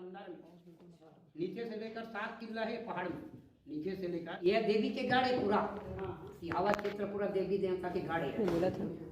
अंदर नीचे से लेकर 7 किला है पहाड़ में, नीचे से लेकर यह देवी के गाड़ है पूरा सिहावा क्षेत्र पूरा देवी देवता के गाड़ है।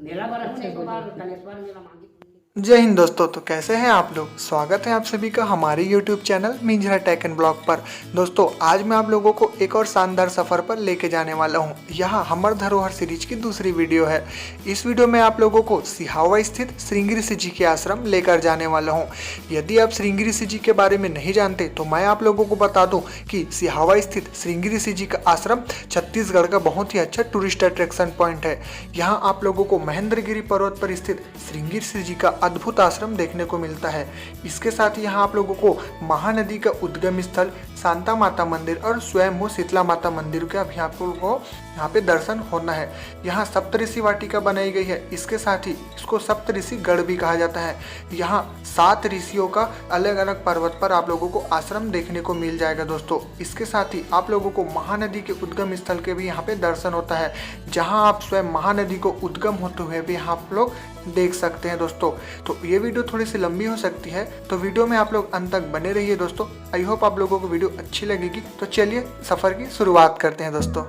मेला बड़ा होने के बाद कलेश्वर मेला मांगी। जय हिंद दोस्तों, तो कैसे हैं आप लोग। स्वागत है आप सभी का हमारे YouTube चैनल मिंजरा टेक एंड ब्लॉग पर। दोस्तों आज मैं आप लोगों को एक और शानदार सफ़र पर लेके जाने वाला हूं। यह हमर धरोहर सीरीज की दूसरी वीडियो है। इस वीडियो में आप लोगों को सिहावा स्थित श्रृंगी ऋषि जी के आश्रम लेकर जाने वाला हूँ। यदि आप श्रृंगी ऋषि जी के बारे में नहीं जानते तो मैं आप लोगों को बता दूँ कि सिहावा स्थित श्रृंगी ऋषि जी का आश्रम छत्तीसगढ़ का बहुत ही अच्छा टूरिस्ट अट्रैक्शन पॉइंट है। यहाँ आप लोगों को महेंद्रगिरी पर्वत पर स्थित श्रृंगी ऋषि जी का अद्भुत आश्रम देखने को मिलता है। इसके साथ ही यहाँ आप लोगों को महानदी का उद्गम स्थल, शांता माता मंदिर और स्वयं शीतला माता मंदिर का भी आप लोगों को यहाँ पे दर्शन होना है। यहाँ सप्तऋषि वाटिका बनाई गई है। इसके साथ ही इसको सप्तऋषि गढ़ भी कहा जाता है। यहाँ 7 ऋषियों का अलग अलग पर्वत पर आप लोगों को आश्रम देखने को मिल जाएगा दोस्तों। इसके साथ ही आप लोगों को महानदी के उद्गम स्थल के भी यहाँ पे दर्शन होता है, जहाँ आप स्वयं महानदी को उद्गम होते हुए भी आप लोग देख सकते हैं दोस्तों। तो ये वीडियो थोड़ी सी लंबी हो सकती है, तो वीडियो में आप लोग अंत तक बने रहिए दोस्तों। आई होप आप लोगों को वीडियो अच्छी लगेगी। तो चलिए सफ़र की शुरुआत करते हैं दोस्तों।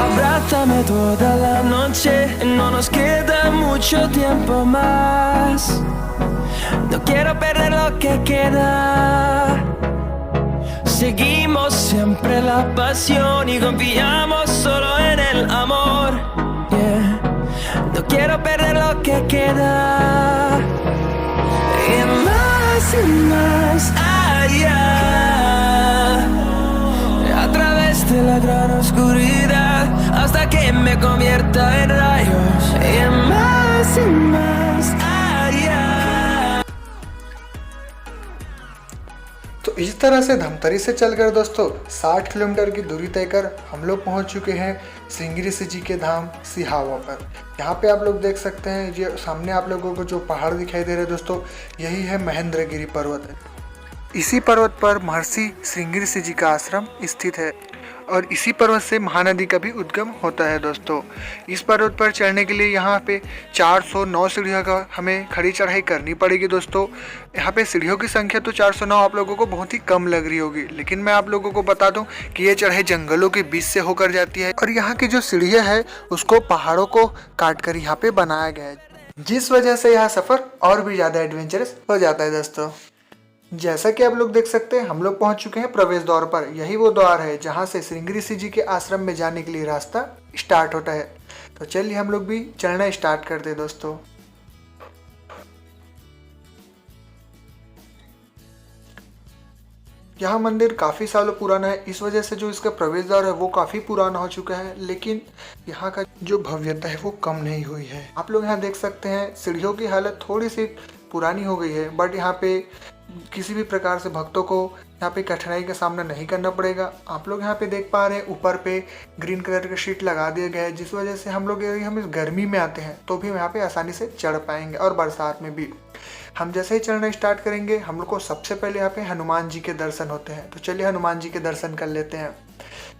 Abrázame toda la noche, no nos queda mucho tiempo más. No quiero perder lo que queda. Seguimos siempre la pasión y confiamos solo en el amor. Yeah. No quiero perder lo que queda. Y más allá. A través de la gran oscuridad hasta que me convierta en rayos. Y más allá. तो इस तरह से धमतरी से चलकर दोस्तों 60 kilometre की दूरी तय कर हम लोग पहुंच चुके हैं श्रृंगी ऋषि जी के धाम सिहावा पर। यहाँ पे आप लोग देख सकते हैं, ये सामने आप लोगों को जो पहाड़ दिखाई दे रहे हैं दोस्तों, यही है महेंद्रगिरी पर्वत। इसी पर्वत पर महर्षि श्रृंगी ऋषि जी का आश्रम स्थित है और इसी पर्वत से महानदी का भी उद्गम होता है दोस्तों। इस पर्वत पर चढ़ने के लिए यहाँ पे 409 सीढ़ियों का हमें खड़ी चढ़ाई करनी पड़ेगी दोस्तों। यहाँ पे सीढ़ियों की संख्या तो 409 आप लोगों को बहुत ही कम लग रही होगी, लेकिन मैं आप लोगों को बता दूं कि ये चढ़ाई जंगलों के बीच से होकर जाती है और यहाँ की जो सीढ़ियाँ है उसको पहाड़ों को काट कर यहाँ पे बनाया गया है, जिस वजह से यह सफ़र और भी ज़्यादा एडवेंचरस हो जाता है दोस्तों। जैसा कि आप लोग देख सकते हैं, हम लोग पहुंच चुके हैं प्रवेश द्वार पर। यही वो द्वार है जहां से श्रृंगी ऋषि जी के आश्रम में जाने के लिए रास्ता स्टार्ट होता है। तो चलिए हम लोग भी चलना स्टार्ट करते हैं दोस्तों। यह मंदिर काफ़ी सालों पुराना है, इस वजह से जो इसका प्रवेश द्वार है वो काफ़ी पुराना हो चुका है, लेकिन यहाँ का जो भव्यता है वो कम नहीं हुई है। आप लोग यहाँ देख सकते हैं सीढ़ियों की हालत थोड़ी सी पुरानी हो गई है, बट यहाँ पे किसी भी प्रकार से भक्तों को यहाँ पे कठिनाई का सामना नहीं करना पड़ेगा। आप लोग यहाँ पे देख पा रहे हैं ऊपर पे ग्रीन कलर का शीट लगा दिया गया है, जिस वजह से हम लोग यदि हम इस गर्मी में आते हैं तो भी हम यहाँ पे आसानी से चढ़ पाएंगे और बरसात में भी। हम जैसे ही चढ़ना स्टार्ट करेंगे हम लोग को सबसे पहले यहाँ पे हनुमान जी के दर्शन होते हैं। तो चलिए हनुमान जी के दर्शन कर लेते हैं।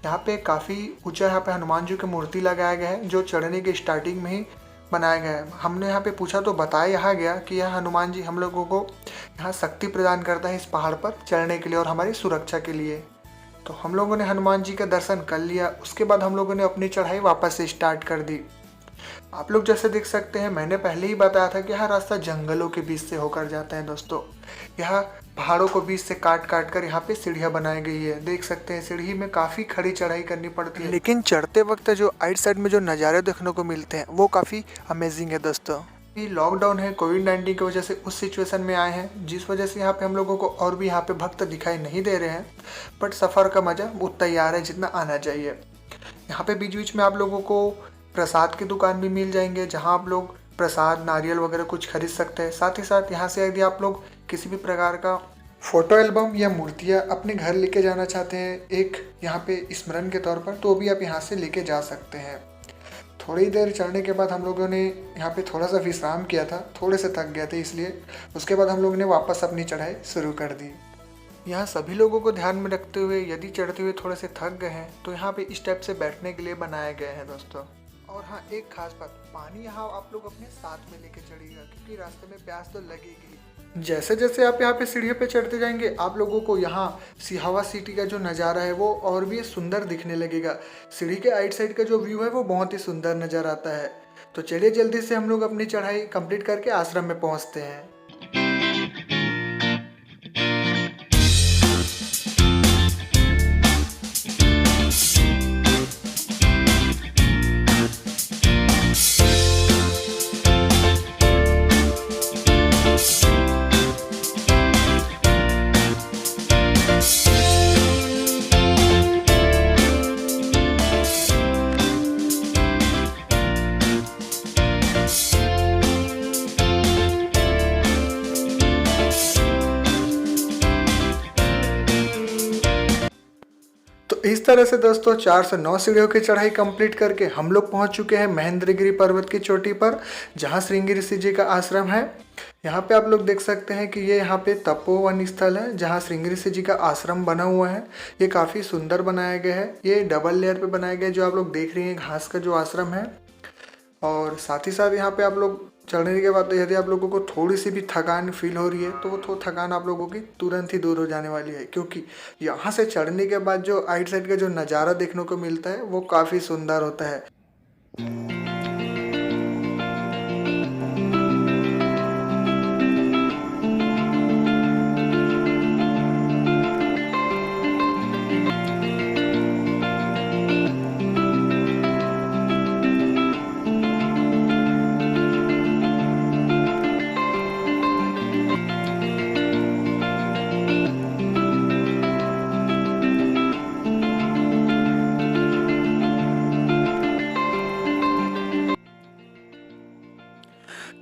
यहाँ पे काफ़ी ऊँचा यहाँ पे हनुमान जी की मूर्ति लगाया गया है, जो चढ़ने के स्टार्टिंग में ही बनाया गया है। हमने यहाँ पे पूछा तो बताया यहाँ गया कि यह हनुमान जी हम लोगों को यहाँ शक्ति प्रदान करता है इस पहाड़ पर चढ़ने के लिए और हमारी सुरक्षा के लिए। तो हम लोगों ने हनुमान जी का दर्शन कर लिया। उसके बाद हम लोगों ने अपनी चढ़ाई वापस से स्टार्ट कर दी। आप लोग जैसे देख सकते हैं, मैंने पहले ही बताया था कि यह रास्ता जंगलों के बीच से होकर जाता है दोस्तों। यह पहाड़ों को बीच से काट काट कर यहाँ पे सीढ़ियाँ बनाई गई है। देख सकते हैं सीढ़ी में काफ़ी खड़ी चढ़ाई करनी पड़ती है, लेकिन चढ़ते वक्त जो आइट साइड में जो नज़ारे देखने को मिलते हैं वो काफ़ी अमेजिंग है दोस्तों। ये लॉकडाउन है, कोविड-19 की वजह से उस सिचुएशन में आए हैं, जिस वजह से यहाँ पे हम लोगों को और भी यहाँ पे भक्त दिखाई नहीं दे रहे हैं, बट सफ़र का मज़ा उतना ही आ रहा है जितना आना चाहिए। यहाँ पे बीच बीच में आप लोगों को प्रसाद की दुकान भी मिल जाएंगे, जहाँ आप लोग प्रसाद, नारियल वगैरह कुछ खरीद सकते हैं। साथ ही साथ यहाँ से यदि आप लोग किसी भी प्रकार का फ़ोटो एल्बम या मूर्तियाँ अपने घर लेके जाना चाहते हैं एक यहाँ पे स्मरण के तौर पर, तो भी आप यहाँ से लेके जा सकते हैं। थोड़ी देर चढ़ने के बाद हम लोगों ने यहाँ पे थोड़ा सा विश्राम किया था, थोड़े से थक गए थे इसलिए। उसके बाद हम लोगों ने वापस अपनी चढ़ाई शुरू कर दी। यहाँ सभी लोगों को ध्यान में रखते हुए यदि चढ़ते हुए थोड़े से थक गए हैं तो यहाँ पे इस टाइप से बैठने के लिए बनाए गए हैं दोस्तों। और हाँ, एक खास बात, पानी यहाँ आप लोग अपने साथ में लेके चढ़िएगा क्योंकि रास्ते में प्यास तो लगेगी। जैसे जैसे आप यहाँ पे सीढ़ियों पे चढ़ते जाएंगे आप लोगों को यहाँ सिहावा सिटी का जो नज़ारा है वो और भी सुंदर दिखने लगेगा। सीढ़ी के आइट साइड का जो व्यू है वो बहुत ही सुंदर नज़र आता है। तो चलिए जल्दी से हम लोग अपनी चढ़ाई कंप्लीट करके आश्रम में पहुँचते हैं। इस तरह से दोस्तों 4 से 9 सीढ़ियों की चढ़ाई कंप्लीट करके हम लोग पहुंच चुके हैं महेंद्रगिरी पर्वत की चोटी पर, जहां श्रृंगी ऋषि जी का आश्रम है। यहाँ पे आप लोग देख सकते हैं कि ये यहाँ पे तपोवन स्थल है जहाँ श्रृंगी ऋषि जी का आश्रम बना हुआ है। ये काफ़ी सुंदर बनाया गया है। ये डबल लेयर पे बनाया गया है जो आप लोग देख रहे हैं, घास का जो आश्रम है। और साथ ही साथ यहाँ पे आप लोग चढ़ने के बाद यदि आप लोगों को थोड़ी सी भी थकान फील हो रही है तो वो थकान आप लोगों की तुरंत ही दूर हो जाने वाली है, क्योंकि यहाँ से चढ़ने के बाद जो आइट साइड का जो नज़ारा देखने को मिलता है वो काफ़ी सुंदर होता है।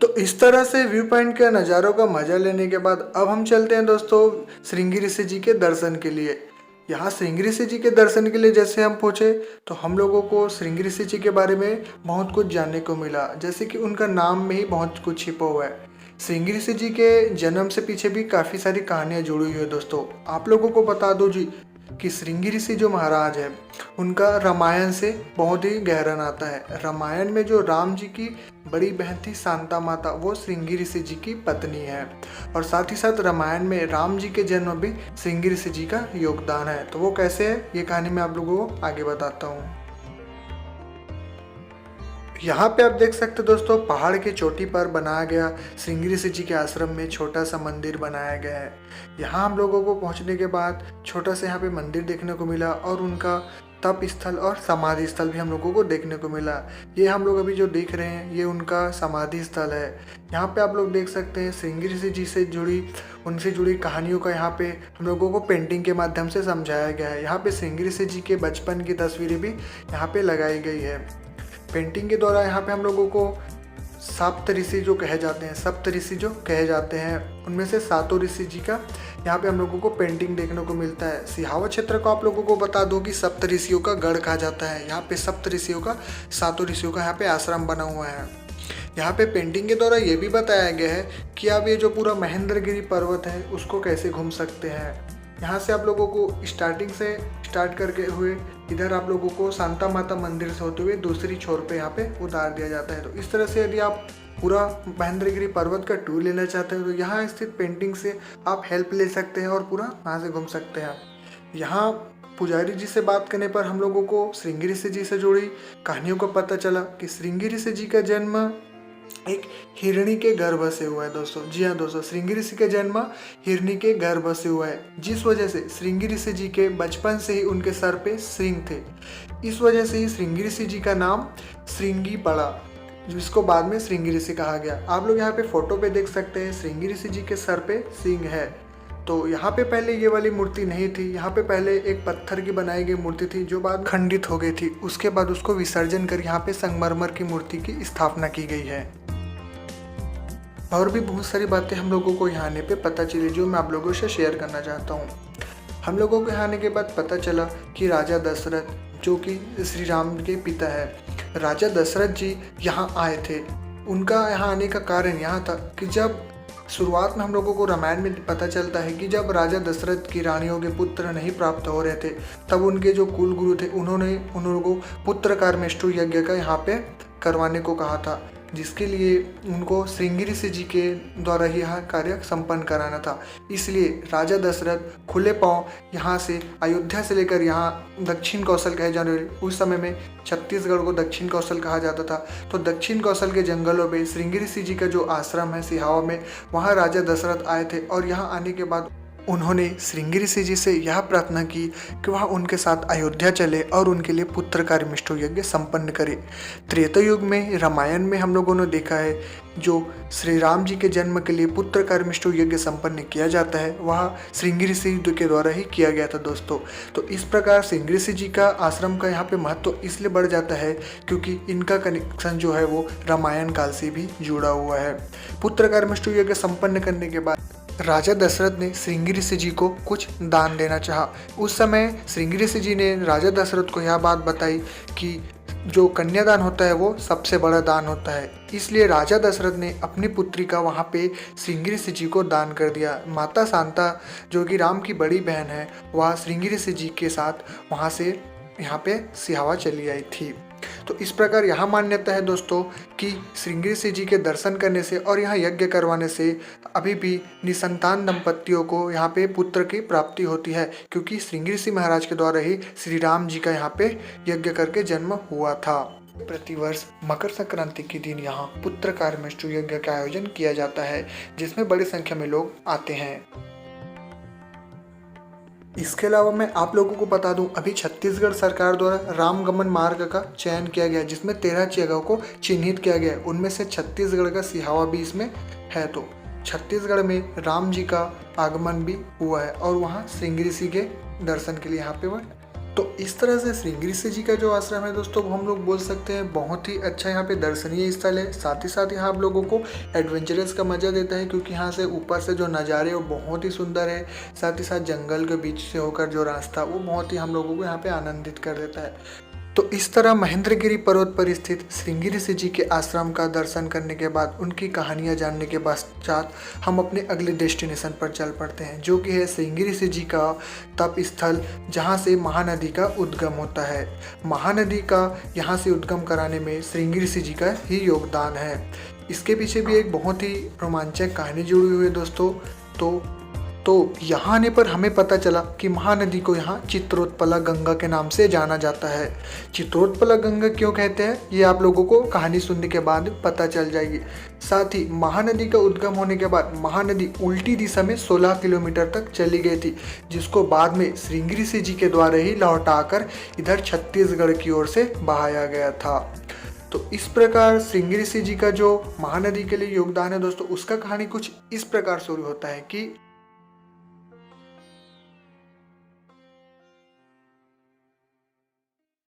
तो इस तरह से व्यू पॉइंट के नज़ारों का मजा लेने के बाद अब हम चलते हैं दोस्तों श्रृंगी ऋषि जी के दर्शन के लिए। यहाँ श्रृंगी ऋषि जी के दर्शन के लिए जैसे हम पहुँचे तो हम लोगों को श्रृंगी ऋषि जी के बारे में बहुत कुछ जानने को मिला, जैसे कि उनका नाम में ही बहुत कुछ छिपा हुआ है। श्रृंगी ऋषि जी के जन्म से पीछे भी काफ़ी सारी कहानियाँ जुड़ी हुई है दोस्तों। आप लोगों को बता दो जी कि श्रृंगी ऋषि जो महाराज है उनका रामायण से बहुत ही गहरा नाता है। रामायण में जो राम जी की बड़ी बहन थी शांता माता, वो श्रृंगी ऋषि जी की पत्नी है। और साथ ही साथ रामायण में राम जी के जन्म में भी श्रृंगी ऋषि जी का योगदान है। तो वो कैसे है ये कहानी मैं आप लोगों को आगे बताता हूँ। यहाँ पे आप देख सकते दोस्तों पहाड़ की चोटी पर बनाया गया श्रृंगी ऋषि जी के आश्रम में छोटा सा मंदिर बनाया गया है। यहाँ हम लोगों को पहुँचने के बाद छोटा सा यहाँ पे मंदिर देखने को मिला और उनका तप स्थल और समाधि स्थल भी हम लोगों को देखने को मिला। ये हम लोग अभी जो देख रहे हैं ये उनका समाधि स्थल है। यहाँ पे आप लोग देख सकते हैं श्रृंगी ऋषि जी से उनसे जुड़ी कहानियों का यहाँ पे हम लोगों को पेंटिंग के माध्यम से समझाया गया है। यहाँ पे श्रृंगी ऋषि जी के बचपन की तस्वीरें भी यहाँ पे लगाई गई है। पेंटिंग के द्वारा यहाँ पे हम लोगों को सप्त ऋषि जो कहे जाते हैं उनमें से सातों ऋषि जी का यहाँ पे हम लोगों को पेंटिंग देखने को मिलता है। सिहावा क्षेत्र को आप लोगों को बता दो कि सप्त ऋषियों का गढ़ कहा जाता है। यहाँ पे सप्त ऋषियों का सातों ऋषियों का यहाँ पे आश्रम बना हुआ है। यहाँ पे पेंटिंग के द्वारा ये भी बताया गया है कि आप ये जो पूरा महेंद्रगिरी पर्वत है उसको कैसे घूम सकते हैं। यहाँ से आप लोगों को स्टार्ट करके हुए इधर आप लोगों को शांता माता मंदिर से होते हुए दूसरी छोर पे यहाँ पे उतार दिया जाता है। तो इस तरह से यदि आप पूरा महेंद्रगिरी पर्वत का टूर लेना चाहते हैं तो यहाँ स्थित पेंटिंग से आप हेल्प ले सकते हैं और पूरा वहाँ से घूम सकते हैं। यहाँ पुजारी जी से बात करने पर हम लोगों को श्रृंगी ऋषि जी से जुड़ी कहानियों को पता चला कि श्रृंगी ऋषि जी का जन्म एक हिरणी के गर्भ से हुआ है दोस्तों। जी हाँ दोस्तों, श्रृंगी ऋषि का जन्म हिरणी के गर्भ से हुआ है, जिस वजह से श्रृंगी ऋषि जी के बचपन से ही उनके सर पे श्रृंग थे। इस वजह से ही श्रृंगी ऋषि जी का नाम श्रृंगी पड़ा, जिसको बाद में श्रृंगी ऋषि कहा गया। आप लोग यहाँ पे फोटो पे देख सकते हैं श्रृंगी ऋषि जी के सर पे श्रृंग है। तो यहाँ पे पहले ये वाली मूर्ति नहीं थी। यहाँ पे पहले एक पत्थर की बनाई गई मूर्ति थी जो बाद खंडित हो गई थी। उसके बाद उसको विसर्जन कर यहाँ पे संगमरमर की मूर्ति की स्थापना की गई है। और भी बहुत सारी बातें हम लोगों को यहाँ आने पे पता चली जो मैं आप लोगों से शेयर करना चाहता हूँ। हम लोगों को यहाँ आने के बाद पता चला कि राजा दशरथ जो कि श्री राम के पिता है, राजा दशरथ जी यहाँ आए थे। उनका यहाँ आने का कारण यहाँ था कि जब शुरुआत में हम लोगों को रामायण में पता चलता है कि जब राजा दशरथ की रानियों के पुत्र नहीं प्राप्त हो रहे थे, तब उनके जो कुल गुरु थे उन्होंने उन लोगों को पुत्रकामेष्टि यज्ञ का यहाँ पे करवाने को कहा था, जिसके लिए उनको श्रृंगी ऋषि जी के द्वारा यह कार्य संपन्न कराना था। इसलिए राजा दशरथ खुले पांव यहाँ से अयोध्या से लेकर यहाँ दक्षिण कौशल कहे जाने वाले, उस समय में छत्तीसगढ़ को दक्षिण कौशल कहा जाता था, तो दक्षिण कौशल के जंगलों में श्रृंगी ऋषि जी का जो आश्रम है सिहावा में, वहाँ राजा दशरथ आए थे और यहाँ आने के बाद उन्होंने श्रृंगी ऋषि जी से यह प्रार्थना की कि वह उनके साथ अयोध्या चले और उनके लिए पुत्रकामेष्टि यज्ञ संपन्न करे। त्रेता युग में रामायण में हम लोगों ने देखा है जो श्री राम जी के जन्म के लिए पुत्रकामेष्टि यज्ञ संपन्न किया जाता है, वह श्रृंगी ऋषि के द्वारा ही किया गया था दोस्तों। तो इस प्रकार श्रृंगी ऋषि जी का आश्रम का यहाँ पे महत्व इसलिए बढ़ जाता है क्योंकि इनका कनेक्शन जो है वो रामायण काल से भी जुड़ा हुआ है। पुत्रकामेष्टि यज्ञ संपन्न करने के बाद राजा दशरथ ने श्रृंगी ऋषि जी को कुछ दान देना चाहा। उस समय श्रृंगी ऋषि जी ने राजा दशरथ को यह बात बताई कि जो कन्यादान होता है वो सबसे बड़ा दान होता है। इसलिए राजा दशरथ ने अपनी पुत्री का वहाँ पे श्रृंगी ऋषि जी को दान कर दिया। माता शांता जो कि राम की बड़ी बहन है, वह श्रृंगी ऋषि जी के साथ वहाँ से यहाँ पे सिहावा चली आई थी। तो इस प्रकार यहाँ मान्यता है दोस्तों कि श्रृंगी ऋषि जी के दर्शन करने से और यहाँ यज्ञ करवाने से अभी भी निसंतान दंपतियों को यहाँ पे पुत्र की प्राप्ति होती है, क्योंकि श्रृंगी ऋषि महाराज के द्वारा ही श्री राम जी का यहाँ पे यज्ञ करके जन्म हुआ था। प्रतिवर्ष मकर संक्रांति के दिन यहाँ पुत्रकामेष्टि यज्ञ का आयोजन किया जाता है, जिसमें बड़ी संख्या में लोग आते हैं। इसके अलावा मैं आप लोगों को बता दूं, अभी छत्तीसगढ़ सरकार द्वारा रामगमन मार्ग का चयन किया गया, जिसमें 13 जगहों को चिन्हित किया गया है। उनमें से छत्तीसगढ़ का सिहावा भी इसमें है। तो छत्तीसगढ़ में राम जी का आगमन भी हुआ है और वहाँ श्रृंगी ऋषि के दर्शन के लिए यहाँ पे वह। तो इस तरह से श्रृंगी ऋषि जी का जो आश्रम है दोस्तों, वो हम लोग बोल सकते हैं बहुत ही अच्छा यहाँ पे दर्शनीय स्थल है। साथ ही साथ यहाँ आप लोगों को एडवेंचरस का मज़ा देता है, क्योंकि यहाँ से ऊपर से जो नज़ारे वो बहुत ही सुंदर है। साथ ही साथ जंगल के बीच से होकर जो रास्ता वो बहुत ही हम लोगों को यहाँ पे आनंदित कर देता है। तो इस तरह महेंद्रगिरी पर्वत पर स्थित श्रृंगी ऋषि जी के आश्रम का दर्शन करने के बाद, उनकी कहानियाँ जानने के पश्चात हम अपने अगले डेस्टिनेशन पर चल पड़ते हैं, जो कि है श्रृंगी ऋषि जी का तप स्थल, जहाँ से महानदी का उद्गम होता है। महानदी का यहाँ से उद्गम कराने में श्रृंगी ऋषि जी का ही योगदान है। इसके पीछे भी एक बहुत ही रोमांचक कहानी जुड़ी हुई है दोस्तों। तो यहाँ आने पर हमें पता चला कि महानदी को यहाँ चित्रोत्पला गंगा के नाम से जाना जाता है। चित्रोत्पला गंगा क्यों कहते हैं, ये आप लोगों को कहानी सुनने के बाद पता चल जाएगी। साथ ही महानदी का उद्गम होने के बाद महानदी उल्टी दिशा में 16 किलोमीटर तक चली गई थी, जिसको बाद में श्रृंगी ऋषि जी के द्वारा ही लौटाकर इधर छत्तीसगढ़ की ओर से बहाया गया था। तो इस प्रकार श्रृंगी ऋषि जी का जो महानदी के लिए योगदान है दोस्तों, उसका कहानी कुछ इस प्रकार शुरू होता है कि